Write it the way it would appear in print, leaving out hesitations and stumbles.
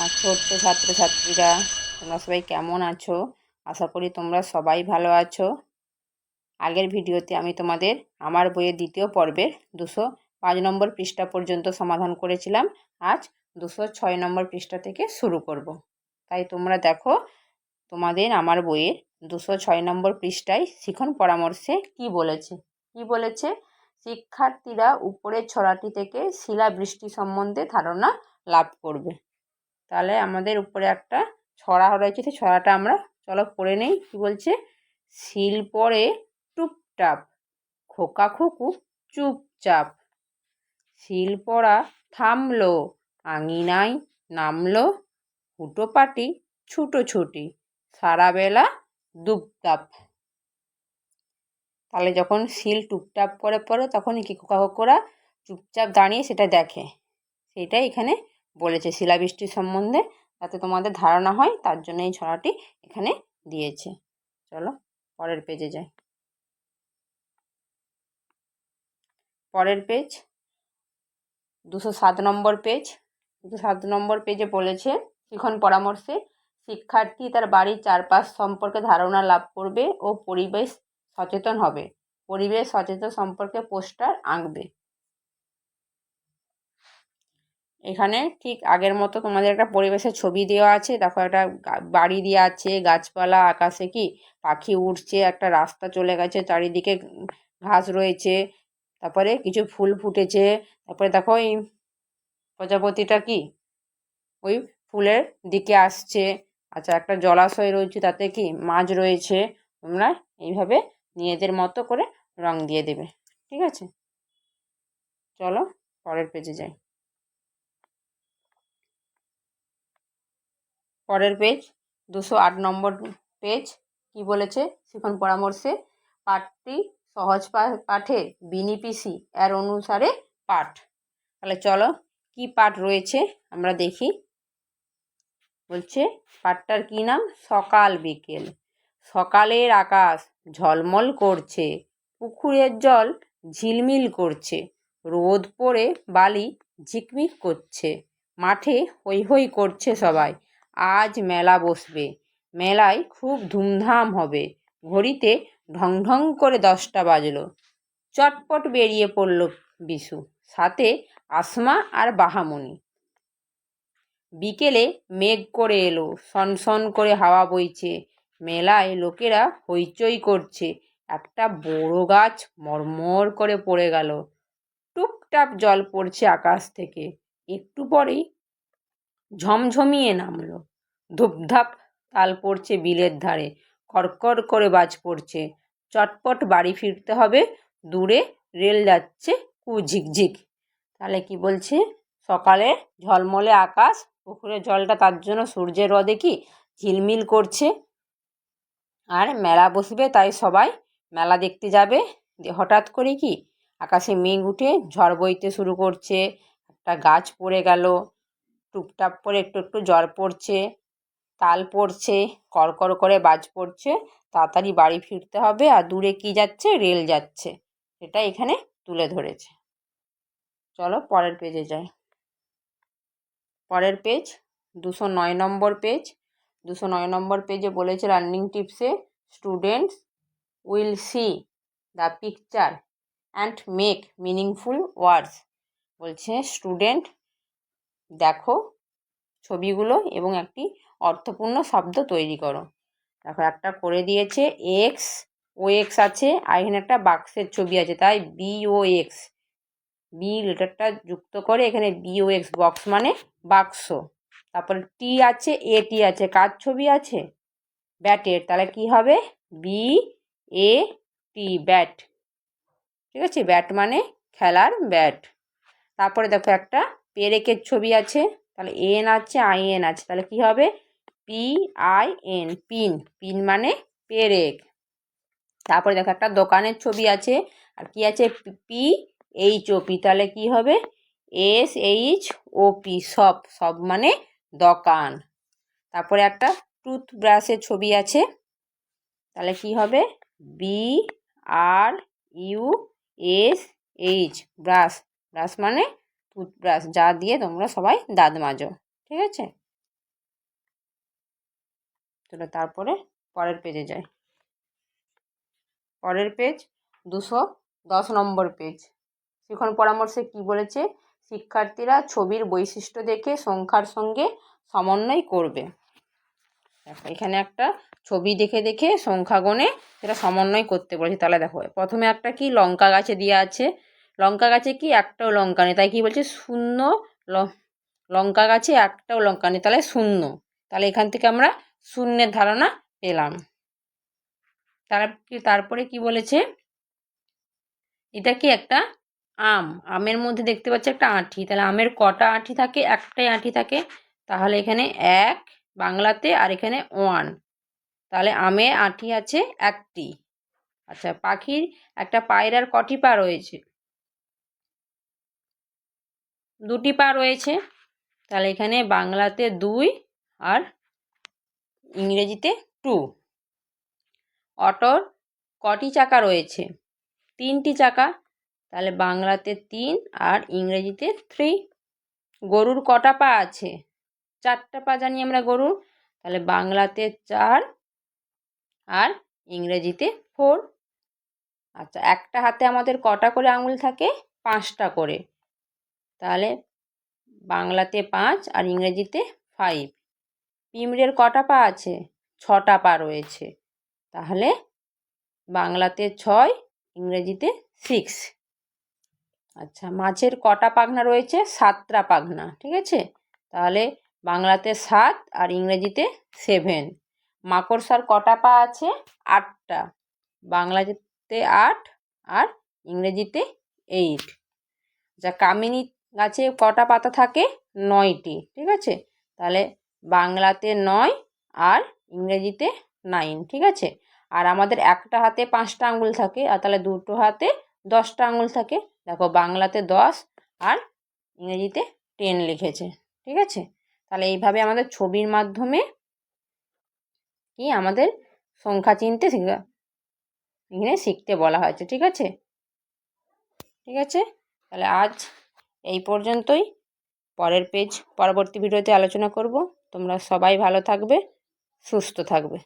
আমার ছোট্ট ছাত্রছাত্রীরা, তোমরা সবাই কেমন আছো? আশা করি তোমরা সবাই ভালো আছো। আগের ভিডিওতে আমি তোমাদের আমার বইয়ের দ্বিতীয় পর্বের 205 নম্বর পৃষ্ঠা পর্যন্ত সমাধান করেছিলাম। আজ 206 নম্বর পৃষ্ঠা থেকে শুরু করব। তাই তোমরা দেখো তোমাদের আমার বইয়ের 206 নম্বর পৃষ্ঠায় শিখন পরামর্শে কি বলেছে। শিক্ষার্থীরা উপরের ছড়াটি থেকে শিলাবৃষ্টি সম্বন্ধে ধারণা লাভ করবে। তাহলে আমাদের উপরে একটা ছড়া রয়েছে, সেই ছড়াটা আমরা চলো পড়ে নেই। কি বলছে? শিল পড়ে টুপটাপ, খোকা খুকু চুপচাপ। শিল পড়া থামলো, আঙিনায় নামলো, হুটোপাটি ছুটোছুটি, সারাবেলা দুপদাপ। তাহলে যখন শিল টুপটাপ করে পড়ে তখনই কি খোকা খোকরা চুপচাপ দাঁড়িয়ে সেটা দেখে। সেটাই এখানে বলেছে শিলাবৃষ্টি সম্বন্ধে, যাতে তোমাদের ধারণা হয় তার জন্য এই ছড়াটি এখানে দিয়েছে। চলো পরের পেজে যাই। পরের পেজ 207 নম্বর পেজ। 207 নম্বর পেজে বলেছে শিখন পরামর্শে শিক্ষার্থী তার বাড়ির চারপাশ সম্পর্কে ধারণা লাভ করবে ও পরিবেশ সচেতন হবে। পরিবেশ সচেতন সম্পর্কে পোস্টার আঁকবে। এখানে ঠিক আগের মতো তোমাদের একটা পরিবেশের ছবি দেওয়া আছে। দেখো একটা বাড়ি দেওয়া আছে, গাছপালা, আকাশে কি পাখি উড়ছে, একটা রাস্তা চলে গেছে, চারিদিকে ঘাস রয়েছে, তারপরে কিছু ফুল ফুটেছে, তারপরে দেখো এই প্রজাপতিটা কি ওই ফুলের দিকে আসছে। আচ্ছা, একটা জলাশয় রয়েছে, তাতে কি মাছ রয়েছে। তোমরা এইভাবে নিজেদের মতো করে রং দিয়ে দেবে, ঠিক আছে? চলো পরের পেজে যাই। পরের পেজ 208 নম্বর পেজ। কি বলেছে শিখন পরামর্শে? পাঠটি সহজ পাঠে বিনি পিসি এর অনুসারে পাঠ। তাহলে চলো কি পাঠ রয়েছে আমরা দেখি। বলছে পাঠটার কি নাম? সকাল বিকেল। সকালের আকাশ ঝলমল করছে, পুকুরের জল ঝিলমিল করছে, রোদ পড়ে বালি ঝিকমিক করছে, মাঠে হৈ হৈ করছে সবাই। আজ মেলা বসবে, মেলায় খুব ধুমধাম হবে। ঘড়িতে ঢং ঢং করে 10টা বাজলো। চটপট বেরিয়ে পড়ল বিশু, সাথে আসমা আর বাহামণি। বিকেলে মেঘ করে এলো, সনসন করে হাওয়া বইছে, মেলায় লোকেরা হইচই করছে। একটা বড় গাছ মরমর করে পড়ে গেল। টুপটাপ জল পড়ছে আকাশ থেকে। একটু পরেই ঝমঝমিয়ে নামলো। ধূপধাপ তাল পড়ছে বিলের ধারে, কড়কড় করে বাজ পড়ছে। চটপট বাড়ি ফিরতে হবে, দূরে রেল যাচ্ছে কুঝিকঝিক। তাহলে কি বলছে? সকালে ঝলমলে আকাশ, পুকুরের জলটা তার জন্য সূর্যের রোদে কি ঝিলমিল করছে, আর মেলা বসবে তাই সবাই মেলা দেখতে যাবে। হঠাৎ করে কি আকাশে মেঘ উঠে ঝড় বইতে শুরু করছে, একটা গাছ পড়ে গেল, টুপটাপ করে একটু একটু জল পড়ছে, তাল পড়ছে, কড়কড় করে বাজ পড়ছে। তাড়াতাড়ি বাড়ি ফিরতে হবে, আর দূরে কি যাচ্ছে? রেল যাচ্ছে। সেটা এখানে তুলে ধরেছে। চলো পরের পেজে যাই। পরের পেজ 209 নম্বর পেজ। 209 নম্বর পেজে বলেছে লার্নিং টিপসে students will see the picture and make meaningful words. বলছে স্টুডেন্ট দেখো ছবিগুলো এবং একটি অর্থপূর্ণ শব্দ তৈরি করো। দেখো একটা করে দিয়েছে এক্স, ও এক্স আছে, আর এখানে একটা বাক্সের ছবি আছে, তাই বিও এক্স, বি লেটারটা যুক্ত করে এখানে বিও এক্স, বক্স মানে বাক্স। তারপরে টি আছে, এটি আছে, কার ছবি আছে? ব্যাটের। তাহলে কি হবে? B A T, bat. ঠিক আছে, ব্যাট মানে খেলার ব্যাট। তারপরে দেখো একটা পেরেকের ছবি আছে, তাহলে এন আছে, আই এন আছে, তাহলে কি হবে? P I N, pin. Pin মানে পেরেক। তারপরে দেখো একটা দোকানের ছবি আছে, আর কি আছে? পি এইচ ও পি, তাহলে কি হবে? S H O P, shop. Shop মানে দোকান। তারপরে একটা টুথব্রাশের ছবি আছে, তাহলে কি হবে? B R U S H, brush. Brush মানে টুথব্রাশ, যা দিয়ে তোমরা সবাই দাঁত মাজো। ঠিক আছে? চলো তারপরে পরের পেজে যাই। পরের পেজ 210 নম্বর পেজ। শিখন পরামর্শে কি বলেছে? শিক্ষার্থীরা ছবির বৈশিষ্ট্য দেখে সংখ্যার সঙ্গে সমন্বয় করবে। দেখো এখানে একটা ছবি দেখে দেখে সংখ্যা গণে সেটা সমন্বয় করতে বলেছে। তাহলে দেখো প্রথমে একটা কি লঙ্কা গাছে দেওয়া আছে, লঙ্কা গাছে কি একটাও লঙ্কা নেই, তাই কি বলছে? শূন্য। লঙ্কা গাছে একটাও লঙ্কা নেই, তাহলে শূন্য। তাহলে এখান থেকে আমরা শূন্যের ধারণা পেলাম। তারপরে কি বলেছে? এটা কি একটা আম, আমের মধ্যে দেখতে পাচ্ছি একটা আঁঠি, তাহলে আমের কটা আঁঠি থাকে? একটাই আঁঠি থাকে, তাহলে এখানে 1 বাংলাতে আর এখানে 1, তাহলে আমে আঁঠি আছে একটি। আচ্ছা, পাখির একটা পায়রার কটি পা রয়েছে? 2টি পা রয়েছে, তাহলে এখানে বাংলাতে 2 আর ইংরেজিতে 2। অটোর কটি চাকা রয়েছে? 3টি চাকা, তাহলে বাংলাতে 3 আর ইংরেজিতে 3। গরুর কটা পা আছে? 4টা পা জানি আমরা গরুর, তাহলে বাংলাতে 4 আর ইংরেজিতে 4। আচ্ছা, একটা হাতে আমাদের কটা করে আঙুল থাকে? 5টা করে, তাহলে বাংলাতে 5 আর ইংরেজিতে 5। পিঁমড়ের কটা পা আছে? 6টা পা রয়েছে, তাহলে বাংলাতে 6, ইংরেজিতে 6। আচ্ছা, মাছের কটা পাখনা রয়েছে? 7টা পাখনা, ঠিক আছে, তাহলে বাংলাতে 7 আর ইংরেজিতে 7। মাকড়সার কটা পা আছে? 8টা, বাংলাতে 8 আর ইংরেজিতে 8। যা কামিনী গাছে কটা পাতা থাকে? 9টি, ঠিক আছে, তাহলে বাংলাতে 9 আর ইংরেজিতে 9, ঠিক আছে। আর আমাদের একটা হাতে 5টা আঙুল থাকে, আর তাহলে দুটো হাতে 10টা আঙুল থাকে। দেখো বাংলাতে 10 আর ইংরেজিতে 10 লিখেছে, ঠিক আছে। তাহলে এইভাবে আমাদের ছবির মাধ্যমে কি আমাদের সংখ্যা চিনতে এখানে শিখতে বলা হয়েছে, ঠিক আছে। ঠিক আছে, তাহলে আজ এই পর্যন্তই। পরবর্তী ভিডিওতে আলোচনা করব। তোমরা সবাই ভালো থাকবে, সুস্থ থাকবে।